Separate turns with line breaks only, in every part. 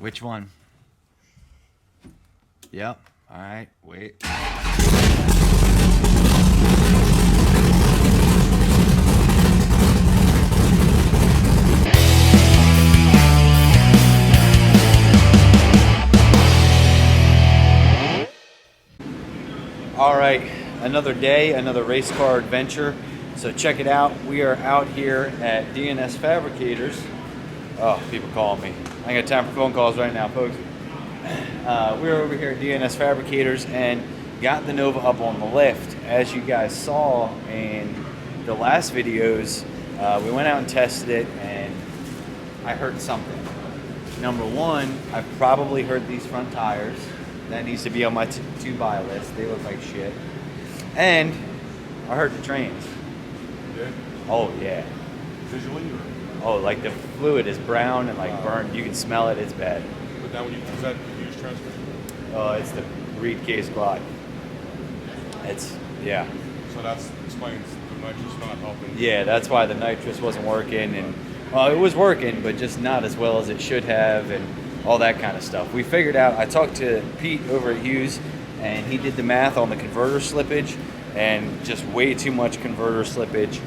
Which one? Yep. All right. Wait. All right. Another day, another race car adventure. So check it out. We are out here at DNS Fabricators. Oh, people calling me. I ain't got time for phone calls right now, folks. We're over here at DNS Fabricators and got the Nova up on the lift. As you guys saw in the last videos, we went out and tested it and I heard something. Number one, I've probably heard these front tires. That needs to be on my to buy list. They look like shit. And I heard the trains.
Yeah?
Oh yeah.
Visually? Or?
Oh, like the fluid is brown and like burnt. You can smell it. It's bad.
But now when you is that the Hughes transmission?
Oh, it's the Reed case glide. It's yeah.
So that explains the nitrous not helping.
Yeah, that's why the nitrous wasn't working, and well, it was working, but just not as well as it should have, and all that kind of stuff. We figured out. I talked to Pete over at Hughes, and he did the math on the converter slippage, and just way too much converter slippage.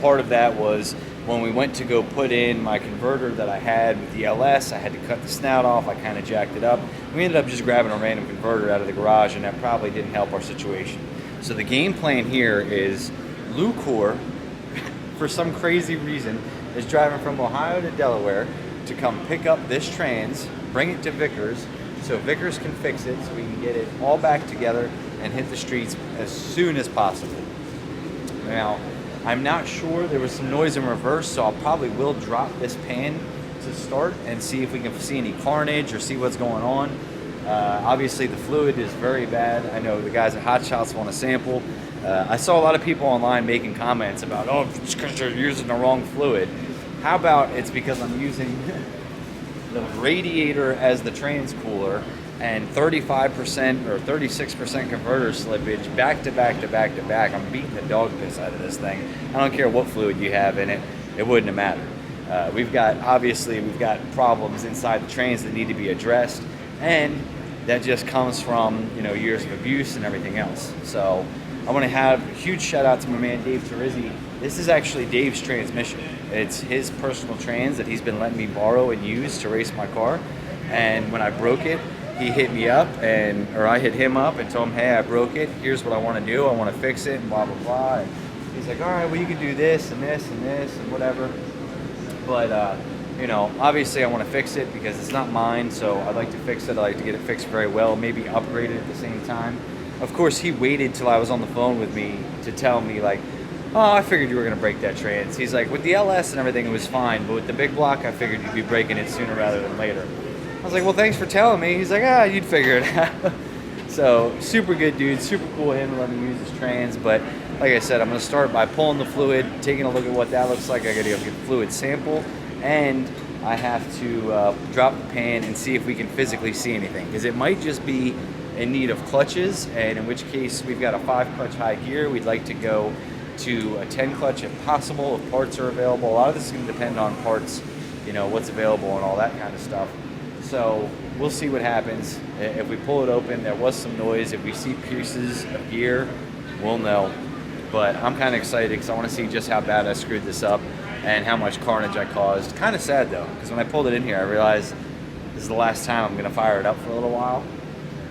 Part of that was when we went to go put in my converter that I had with the LS, I had to cut the snout off. I kind of jacked it up. We ended up just grabbing a random converter out of the garage, and that probably didn't help our situation. So the game plan here is Lucore, for some crazy reason, is driving from Ohio to Delaware to come pick up this trans, bring it to Vickers, so Vickers can fix it so we can get it all back together and hit the streets as soon as possible. Now, I'm not sure. There was some noise in reverse, so I'll probably will drop this pan to start and see if we can see any carnage or see what's going on. Obviously, the fluid is very bad. I know the guys at Hot Shots want to sample. I saw a lot of people online making comments about, oh, it's because you're using the wrong fluid. How about it's because I'm using the radiator as the trans cooler and 35% or 36% converter slippage back to back to back to back. I'm beating the dog piss out of this thing. I don't care what fluid you have in it, it wouldn't have mattered. We've got problems inside the trains that need to be addressed, and that just comes from years of abuse and everything else. So I want to have a huge shout out to my man Dave Terizzi. This is actually Dave's transmission. It's his personal trans that he's been letting me borrow and use to race my car. And when I broke it, he hit me up, or I hit him up and told him, hey, I broke it. Here's what I want to do. I want to fix it and blah, blah, blah. And he's like, all right, well, you can do this and this and this and whatever. But, obviously I want to fix it because it's not mine. So I'd like to fix it. I'd like to get it fixed very well, maybe upgrade it at the same time. Of course, he waited till I was on the phone with me to tell me, like, oh, I figured you were going to break that trans. He's like, with the LS and everything, it was fine. But with the big block, I figured you'd be breaking it sooner rather than later. I was like, well, thanks for telling me. He's like, you'd figure it out. So, super good dude, super cool of him to let me use his trans. But like I said, I'm going to start by pulling the fluid, taking a look at what that looks like. I got to go get the fluid sample, and I have to drop the pan and see if we can physically see anything. Because it might just be in need of clutches, and in which case we've got a 5-clutch high gear. We'd like to go to a 10-clutch if possible, if parts are available. A lot of this is going to depend on parts, what's available and all that kind of stuff. So we'll see what happens. If we pull it open, there was some noise. If we see pieces of gear, we'll know. But I'm kind of excited because I want to see just how bad I screwed this up and how much carnage I caused. Kind of sad though, because when I pulled it in here, I realized this is the last time I'm going to fire it up for a little while.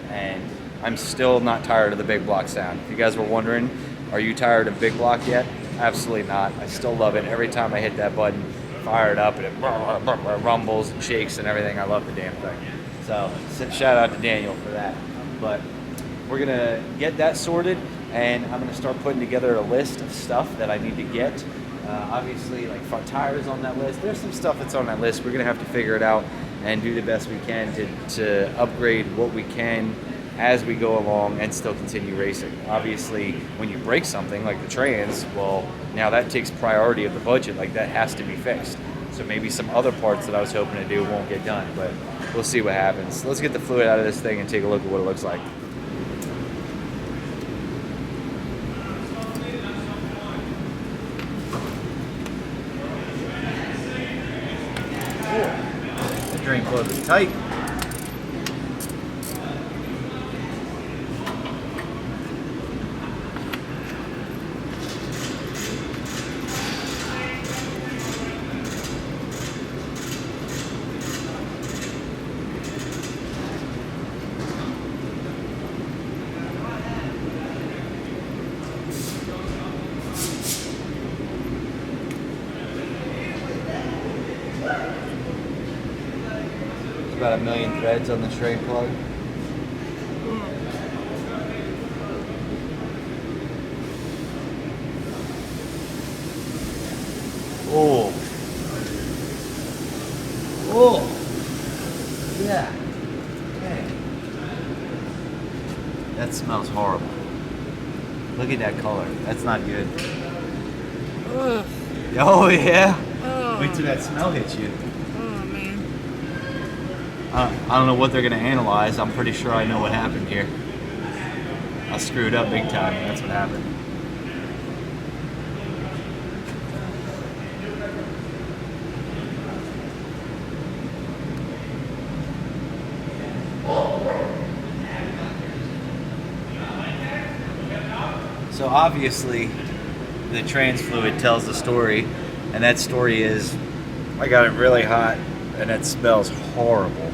And I'm still not tired of the big block sound. If you guys were wondering, are you tired of big block yet? Absolutely not. I still love it. Every time I hit that button, fire it up, and it rumbles and shakes and everything. I love the damn thing. So shout out to Daniel for that. But we're gonna get that sorted, and I'm gonna start putting together a list of stuff that I need to get. Obviously, like front tires on that list. There's some stuff that's on that list. We're gonna have to figure it out and do the best we can to upgrade what we can as we go along and still continue racing. Obviously, when you break something like the trans, well, now that takes priority of the budget. Like, that has to be fixed. So maybe some other parts that I was hoping to do won't get done, but we'll see what happens. Let's get the fluid out of this thing and take a look at what it looks like. drain plug was tight. About 1 million threads on the drain plug. Oh. Oh. Yeah. Okay. That smells horrible. Look at that color. That's not good.
Ugh.
Oh yeah.
Oh.
Wait till that smell hits you.
Oh man.
I don't know what they're gonna analyze. I'm pretty sure I know what happened here. I screwed up big time. That's what happened. So obviously, the trans fluid tells the story, and that story is, I got it really hot, and it smells horrible.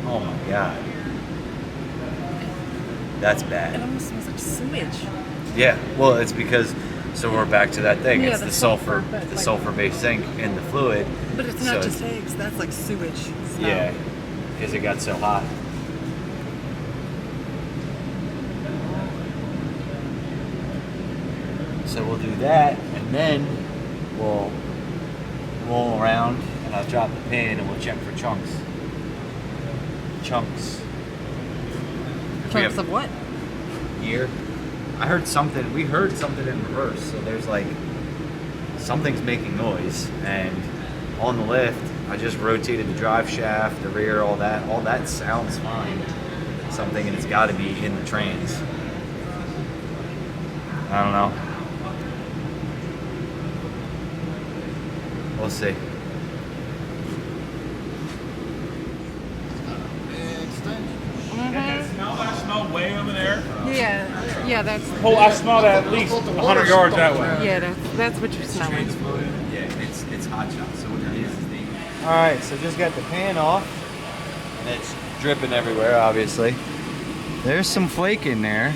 Oh my god, that's
It
bad.
almost smells like sewage.
Yeah, well, it's because, so we're back to that thing.
Yeah,
It's
the
the sulfur,
sulfur, but
the
like-
sulfur-based zinc in the fluid.
But it's
So
not just eggs. That's like sewage smell.
Yeah, because it got so hot. So we'll do that, and then we'll roll around, and I'll drop the pin, and we'll check for chunks. Chunks. If we
Chunks
have
of what?
gear. I heard something. We heard something in reverse. So there's like something's making noise, and on the lift, I just rotated the drive shaft, the rear, all that. All that sounds fine. Something, and it's got to be in the trains. I don't know. We'll see.
I smell way over there.
Yeah, that's.
Oh, I smell that at least 100 yards that way.
Yeah, that's what you're smelling.
Yeah, it's hot shot. So what it is the. All right, so just got the pan off, and it's dripping everywhere. Obviously, there's some flake in there.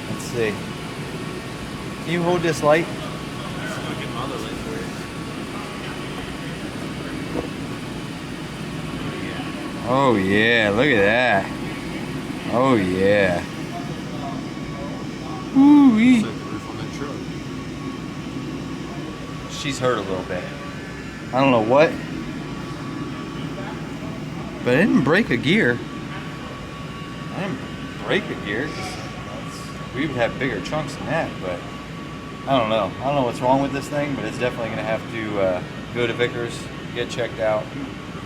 Let's see. Can you hold this light? Oh yeah, look at that. Oh yeah. Ooh-wee. She's hurt a little bit. I don't know what. But I didn't break a gear. I didn't break a gear. We would have bigger chunks than that, but I don't know. I don't know what's wrong with this thing, but it's definitely going to have to go to Vickers, get checked out,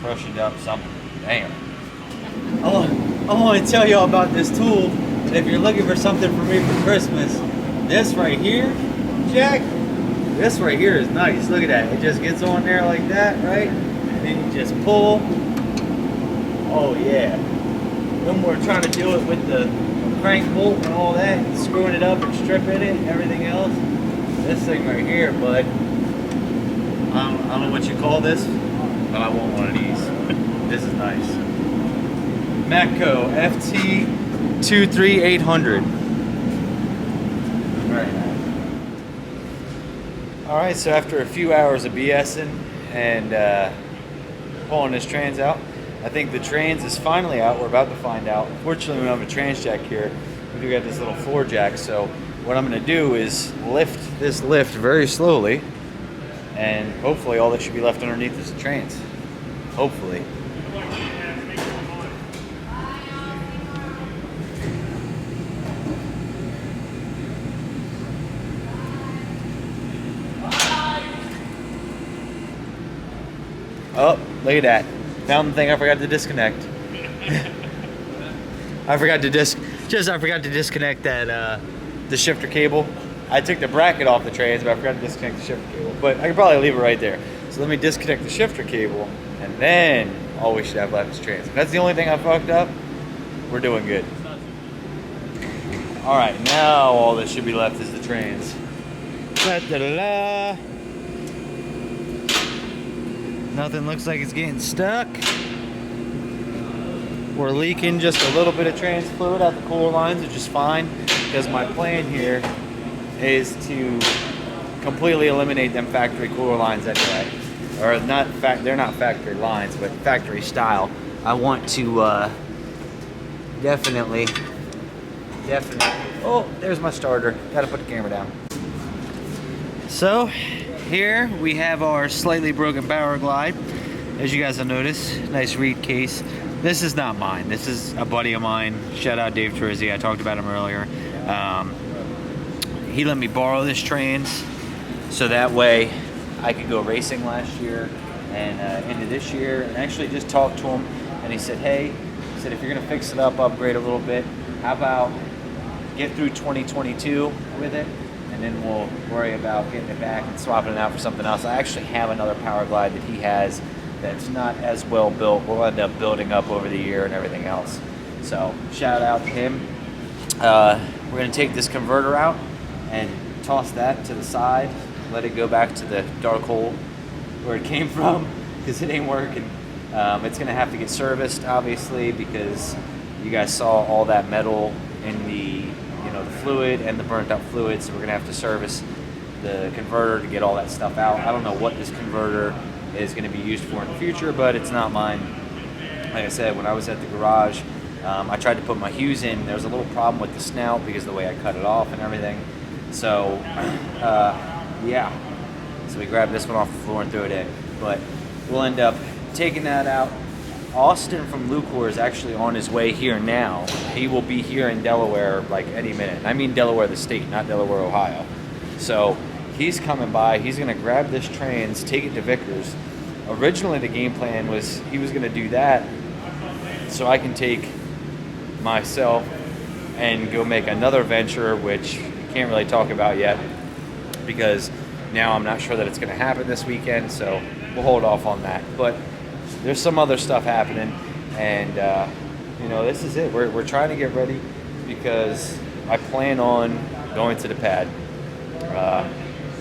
freshened up, something. Damn. I want to tell y'all about this tool. And if you're looking for something for me for Christmas, this right here, Jack, this right here is nice. Look at that. It just gets on there like that, right? And then you just pull. Oh, yeah. When we're trying to do it with the crank bolt and all that, and screwing it up and stripping it and everything else, this thing right here, bud, I don't know what you call this, but I want one of these. This is nice. Matco FT 23800. Very nice. All right, so after a few hours of BSing and pulling this trans out, I think the trans is finally out. We're about to find out. Unfortunately, we don't have a trans jack here. We do got this little floor jack. So what I'm going to do is lift this lift very slowly, and hopefully all that should be left underneath is the trans. Hopefully. Oh, look at that. Found the thing I forgot to disconnect. I forgot to disconnect that the shifter cable I took the bracket off the trains, but I forgot to disconnect the shifter cable. But I could probably leave it right there. So let me disconnect the shifter cable, and then all we should have left is trains. If that's the only thing I fucked up, we're doing good. All right, now all that should be left is the trains. Da-da-da-da. Nothing looks like it's getting stuck. We're leaking just a little bit of trans fluid out the cooler lines, which is fine, because my plan here is to completely eliminate them factory cooler lines anyway. Or not, they're not factory lines, but factory style. I want to definitely, oh, there's my starter. Gotta put the camera down. So here we have our slightly broken power glide. As you guys have noticed, nice reed case. This is not mine. This is a buddy of mine. Shout out Dave Terzzi. I talked about him earlier. He let me borrow this trains so that way I could go racing last year and into this year, and actually just talked to him, and he said, hey, he said, if you're gonna fix it up, upgrade a little bit, how about get through 2022 with it, and then we'll worry about getting it back and swapping it out for something else. I actually have another power glide that he has that's not as well built. We'll end up building up over the year and everything else. So shout out to him. We're gonna take this converter out and toss that to the side, let it go back to the dark hole where it came from, because it ain't working. It's gonna have to get serviced, obviously, because you guys saw all that metal in the, the fluid and the burnt up fluid, so we're gonna have to service the converter to get all that stuff out. I don't know what this converter is gonna be used for in the future, but it's not mine. Like I said, when I was at the garage, I tried to put my Hughes in. There was a little problem with the snout because of the way I cut it off and everything. So, yeah. So we grabbed this one off the floor and threw it in. But we'll end up taking that out. Austin from Lucore is actually on his way here now. He will be here in Delaware like any minute. I mean Delaware the state, not Delaware, Ohio. So he's coming by. He's gonna grab this trans, take it to Vickers. Originally the game plan was he was gonna do that so I can take myself and go make another venture, which I can't really talk about yet because now I'm not sure that it's going to happen this weekend, so we'll hold off on that. But there's some other stuff happening, and this is it. We're trying to get ready because I plan on going to the pad.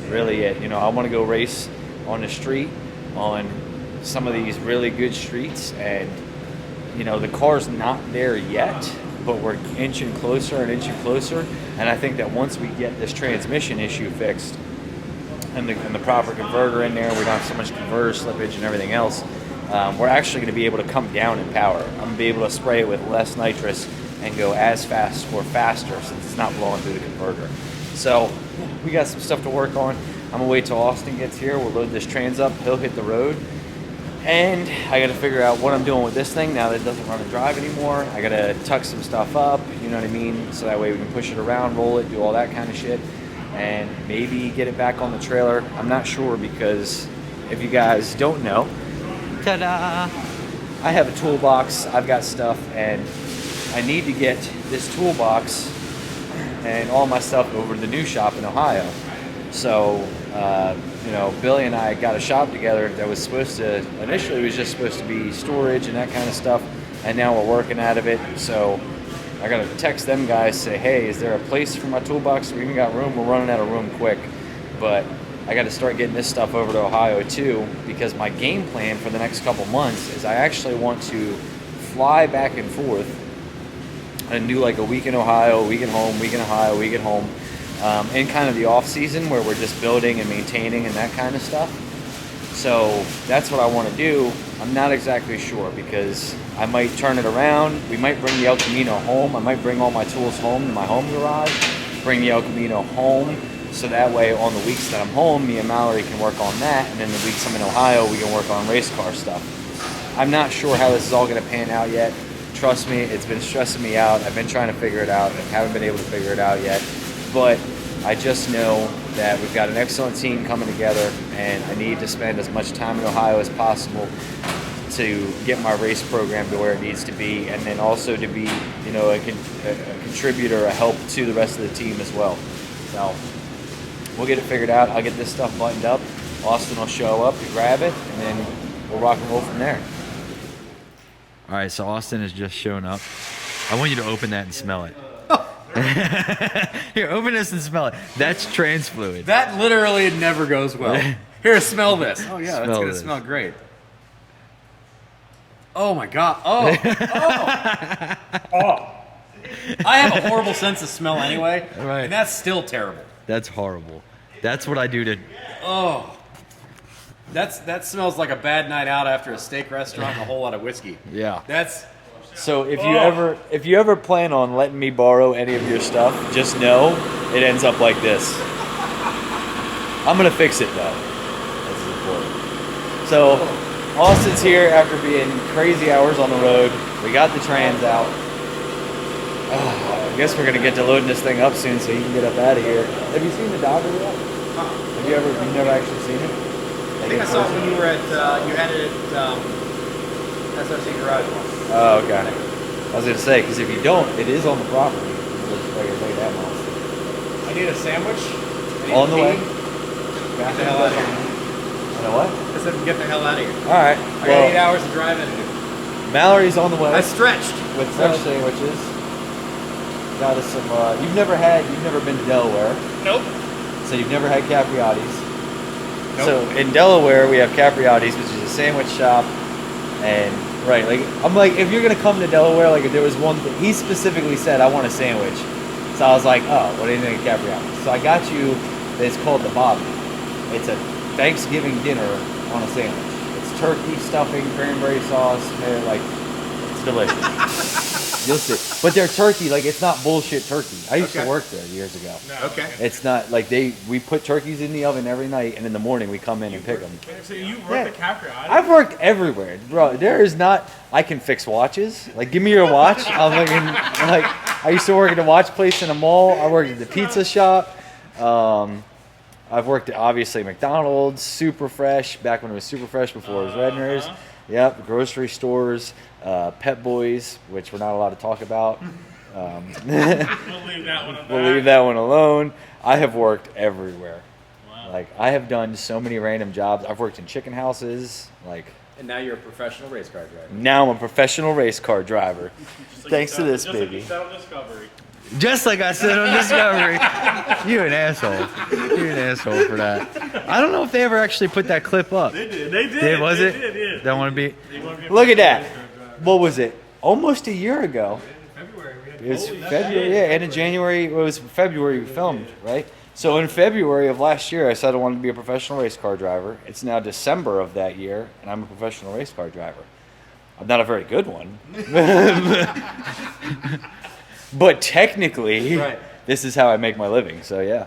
Really it. I want to go race on the street on some of these really good streets, and the car's not there yet, but we're inching closer and inching closer. And I think that once we get this transmission issue fixed and the proper converter in there, we don't have so much converter slippage and everything else, we're actually going to be able to come down in power. I'm going to be able to spray it with less nitrous and go as fast or faster since it's not blowing through the converter. So we got some stuff to work on. I'm going to wait till Austin gets here. We'll load this trans up. He'll hit the road. And I got to figure out what I'm doing with this thing now that it doesn't run and drive anymore. I got to tuck some stuff up, you know what I mean? So that way we can push it around, roll it, do all that kind of shit, and maybe get it back on the trailer. I'm not sure because if you guys don't know, ta-da! I have a toolbox, I've got stuff, and I need to get this toolbox and all my stuff over to the new shop in Ohio. So, Billy and I got a shop together that was supposed to, initially it was just supposed to be storage and that kind of stuff, and now we're working out of it. So I got to text them guys, say, hey, is there a place for my toolbox? We even got room. We're running out of room quick. But I got to start getting this stuff over to Ohio too, because my game plan for the next couple months is I actually want to fly back and forth and do like a week in Ohio, a week at home, week in Ohio, week at home. In kind of the off season where we're just building and maintaining and that kind of stuff. So that's what I want to do. I'm not exactly sure because I might turn it around. We might bring the El Camino home. I might bring all my tools home to my home garage, bring the El Camino home, so that way on the weeks that I'm home, me and Mallory can work on that, and then the weeks I'm in Ohio, we can work on race car stuff. I'm not sure how this is all going to pan out yet. Trust me, it's been stressing me out. I've been trying to figure it out. I haven't been able to figure it out yet. But I just know that we've got an excellent team coming together, and I need to spend as much time in Ohio as possible to get my race program to where it needs to be, and then also to be, a contributor, a help to the rest of the team as well. So we'll get it figured out. I'll get this stuff buttoned up. Austin will show up to grab it, and then we'll rock and roll from there. All right, so Austin has just shown up. I want you to open that and smell it. Here, open this and smell it. That's trans fluid.
That literally never goes well. Here, smell this. Oh yeah, that's
Smell
gonna
this.
smell great. Oh my god. Oh. I have a horrible sense of smell anyway,
Right.
and that's still terrible.
That's horrible. That's what I do to.
Oh. That smells like a bad night out after a steak restaurant and a whole lot of whiskey.
Yeah.
That's
So if you ever plan on letting me borrow any of your stuff, just know it ends up like this. I'm gonna fix it though. This is important. So Austin's here after being crazy hours on the road. We got the trans out. I guess we're gonna get to loading this thing up soon so he can get up out of here. Have you seen the Dodger yet? Have you ever? You've never actually seen it?
I think I saw it when you were at, you had it at SRC Garage once.
Oh, okay. I was gonna say, because if you don't, it is on the property. Like that monster.
I need a sandwich. I need
On the
tea.
way.
Get the hell out of here.
You know what?
I said, get the hell out of here.
All right.
I got 8 hours of driving.
Mallory's on the way
I stretched.
with fresh sandwiches. Got us some. You've never been to Delaware,
Nope.
so you've never had Capriotti's.
Nope.
So in Delaware, we have Capriotti's, which is a sandwich shop, and right, like I'm like, if you're gonna come to Delaware, like if there was one thing, he specifically said, I want a sandwich. So I was like, oh, what do you think of Capriotti's? So I got you. It's called the Bobby. It's a Thanksgiving dinner on a sandwich. It's turkey, stuffing, cranberry sauce, and like it's delicious. You'll see. But they're turkey, like it's not bullshit turkey. I used to
Okay.
work there years ago.
Okay.
It's not like we put turkeys in the oven every night, and in the morning we come in and pick them.
So you worked
Yeah.
at Capriotti's?
I've worked everywhere, bro. There is not. I can fix watches. Like, give me your watch. I used to work at a watch place in a mall. I worked at the pizza shop. I've worked at obviously McDonald's, Super Fresh, back when it was Super Fresh before it was Redner's. Yep, grocery stores, Pet Boys, which we're not allowed to talk about.
We'll leave that one alone.
We'll leave that one alone. I have worked everywhere.
Wow.
Like, I have done so many random jobs. I've worked in chicken houses. Like,
And now you're a professional race car driver.
now I'm a professional race car driver.
Just like
Thanks
you
to
said-
this,
just
baby.
Like you said on Discovery.
Just like I said on Discovery. You're an asshole. You're an asshole for that. I don't know if they ever actually put that clip up.
They did.
Was
They
it?
did, yeah.
Don't want to be.
They wanna be a
Look at that.
race car driver.
What was it? Almost a year ago.
February. We had
It was
Holy
February,
shit.
yeah, end of January. It was February we filmed, right? So in February of last year, I said I wanted to be a professional race car driver. It's now December of that year, and I'm a professional race car driver. I'm not a very good one, but technically,
Right.
this is how I make my living. So yeah.
Does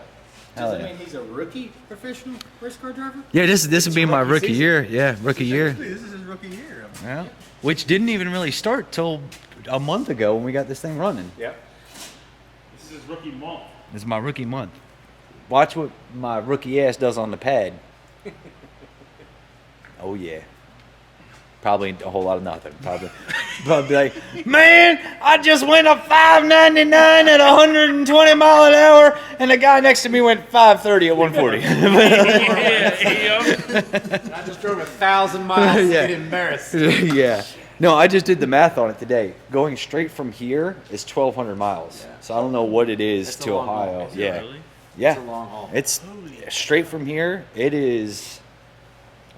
Hell
that
yeah.
mean he's a rookie professional race car driver?
Yeah, this would be my
rookie
rookie
season.
year. Yeah, rookie year.
This is his rookie year.
Yeah. Which didn't even really start till a month ago when we got this thing running.
Yep.
This is his rookie month.
This is my rookie month. Watch what my rookie ass does on the pad. Oh yeah. Probably a whole lot of nothing. Probably like, man, I just went a 599 at 120 mile an hour, and the guy next to me went 530 at 140.
I just drove 1,000 miles to
Yeah.
get embarrassed.
Yeah. No, I just did the math on it today. Going straight from here is 1,200 miles. So I don't know what it is
That's a
to
long haul.
Ohio.
Is
it
Yeah.
really?
Yeah.
It's a long haul.
It's straight from here. It is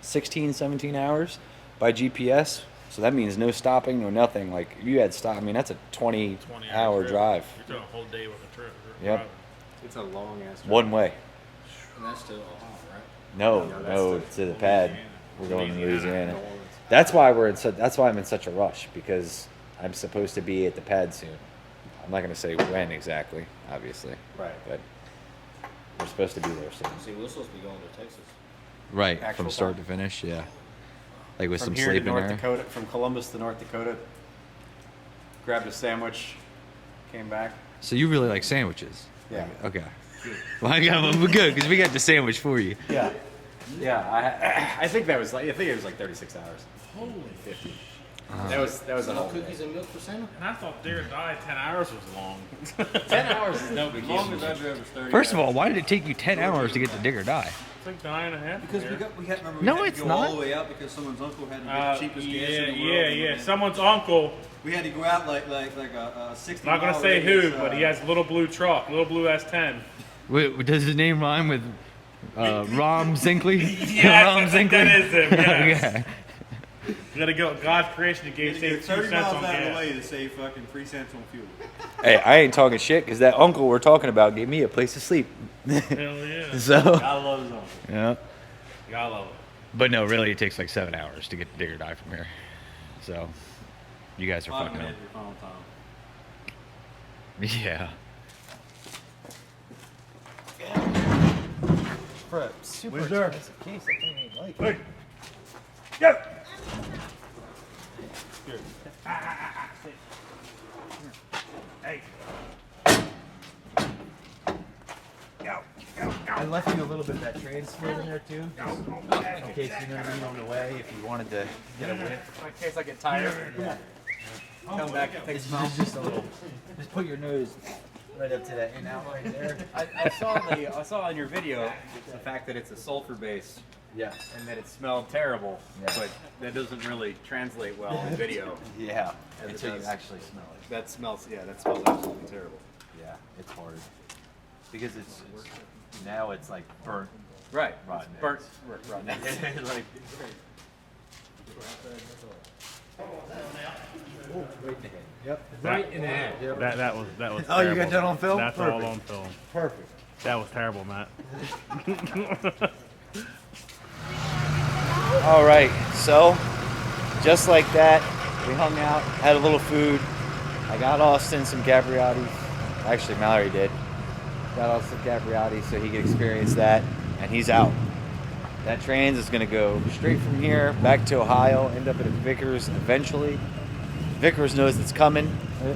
16, 17 hours by GPS. So that means no stopping, no nothing. Like, if you had stop, I mean, that's a 20-hour
trip.
drive.
You're doing a whole day with a trip.
Yep.
It's a long ass drive.
One way.
And that's to Ohio, right?
No, to the pad. We're going to Louisiana. That's why I'm in such a rush, because I'm supposed to be at the pad soon. I'm not going to say when exactly, obviously.
Right.
But we're supposed to be there soon.
See, we're supposed to be going to Texas.
Right,
Actual
from start
time.
to finish, yeah. Like with
From
some
here
sleep
to
in
North
there.
Dakota, from Columbus to North Dakota. Grabbed a sandwich, came back.
So you really like sandwiches?
Yeah.
Okay. Well, we're good, because we got the sandwich for you.
Yeah. Yeah, I think that was like, I think it was like 36 hours.
Holy
50. That was a whole
Cookies and milk for Santa?
And I thought Dare or Die 10 hours was long.
10 hours is no big
As
deal.
long as I drove was 30.
First of all, why did it take you 10 hours to get to Dig or Die?
It's like 9.5.
Because we had remember we
No,
had to
it's
go
not.
all the way out because someone's uncle had to get the cheapest gas in the world.
Yeah. Someone's uncle.
We had to go out like a 60
Not gonna
mile
say who,
radius,
but he has a little blue truck, little blue S10.
Wait, does his name rhyme with Rom Zinkley?
Yes,
Rom
I think that is him. Yes.
Okay.
You gotta go. God's creation he
We
gave
had to go
saved 2
30
cents
miles
on
out of the
gas.
way to save fucking 3 cents on fuel.
Hey, I ain't talking shit because that uncle we're talking about gave me a place to sleep.
Hell yeah.
So,
I love his uncle.
yeah.
Y'all love it.
But no, really, it takes like 7 hours to get to Dig or Die from here. So, you guys are
Final
fucking up.
minute, your final time.
Yeah.
For a super expensive case, I think ain't like it.
Go. Hey.
I left you a little bit of that trade split in there too, in case you know what I mean on the way if you wanted to get a whiff.
In case I get tired.
Yeah.
Come back and take
It's
a smell.
just a little. Just put your nose right up to that in out right there.
I saw in your video the fact that it's a sulfur base
Yes.
and that it smelled terrible,
Yeah.
but that doesn't really translate well in video.
Yeah.
As it
Until you
does.
actually smell it.
That smells absolutely terrible.
Yeah, it's hard because it's now it's like burnt.
Right.
Rotten
Burnt.
eggs.
Rotten.
Like,
Right in the head.
That was
Oh, you got
terrible.
that on film?
That's all
Perfect.
on film.
perfect.
That was terrible, Matt.
All right, so just like that, we hung out, had a little food. I got Austin some Gabriottis. Actually, Mallory did. Got Austin Gabriottis so he could experience that, and he's out. That trans is going to go straight from here back to Ohio, end up at Vickers eventually. Vickers knows it's coming.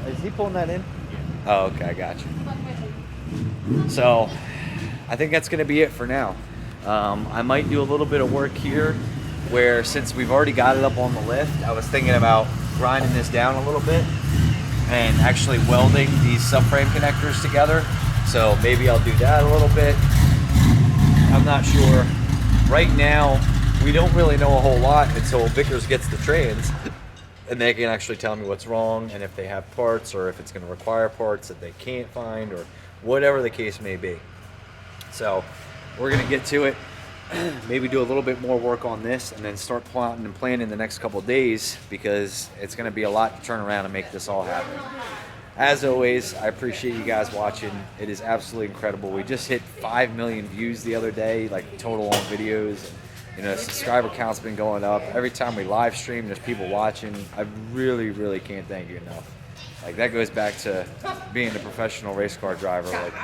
Is he pulling that in? Yeah. Oh, okay, I got you. So, I think that's going to be it for now. I might do a little bit of work here where since we've already got it up on the lift, I was thinking about grinding this down a little bit and actually welding these subframe connectors together. So maybe I'll do that a little bit. I'm not sure. Right now, we don't really know a whole lot until Vickers gets the trans and they can actually tell me what's wrong and if they have parts or if it's going to require parts that they can't find or whatever the case may be. So we're going to get to it, maybe do a little bit more work on this and then start plotting and planning the next couple of days because it's going to be a lot to turn around and make this all happen. As always, I appreciate you guys watching. It is absolutely incredible. We just hit 5 million views the other day, like total on videos. You know, subscriber count's been going up. Every time we live stream, there's people watching. I really, really can't thank you enough. Like, that goes back to being a professional race car driver. Like,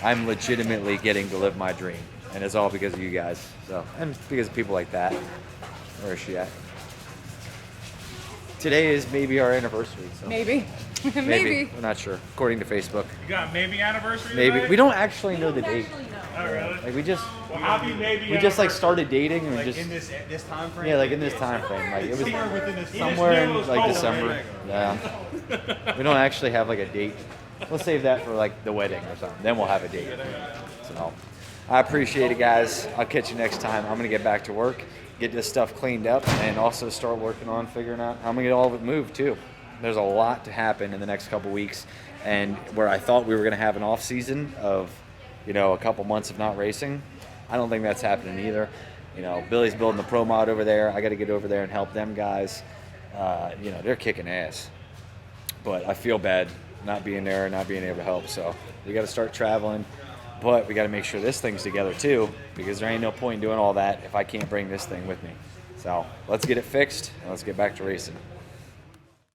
I'm legitimately getting to live my dream. And it's all because of you guys. So, and because of people like that. Where is she at? Today is maybe our anniversary. So
Maybe.
maybe. We're not sure. According to Facebook.
You got maybe anniversary
Maybe.
today?
We don't actually know the date.
Oh, really?
Like, we just
Well, happy maybe
we just like
anniversary.
started dating and we
Like
just
in this time frame.
yeah, like in this time frame. Like, it was
Somewhere within this time.
somewhere
knew it
in
was
like
cold,
December.
right?
Yeah. We don't actually have like a date. We'll save that for like the wedding or something. Then we'll have a date. So I appreciate it, guys. I'll catch you next time. I'm gonna get back to work, get this stuff cleaned up, and also start working on figuring out how I'm gonna get all of it moved too. There's a lot to happen in the next couple weeks, and where I thought we were gonna have an off season of, you know, a couple months of not racing, I don't think that's happening either. You know, Billy's building the pro mod over there. I got to get over there and help them guys. You know, they're kicking ass. But I feel bad not being there and not being able to help. So we got to start traveling. But we got to make sure this thing's together too, because there ain't no point in doing all that if I can't bring this thing with me. So let's get it fixed and let's get back to racing.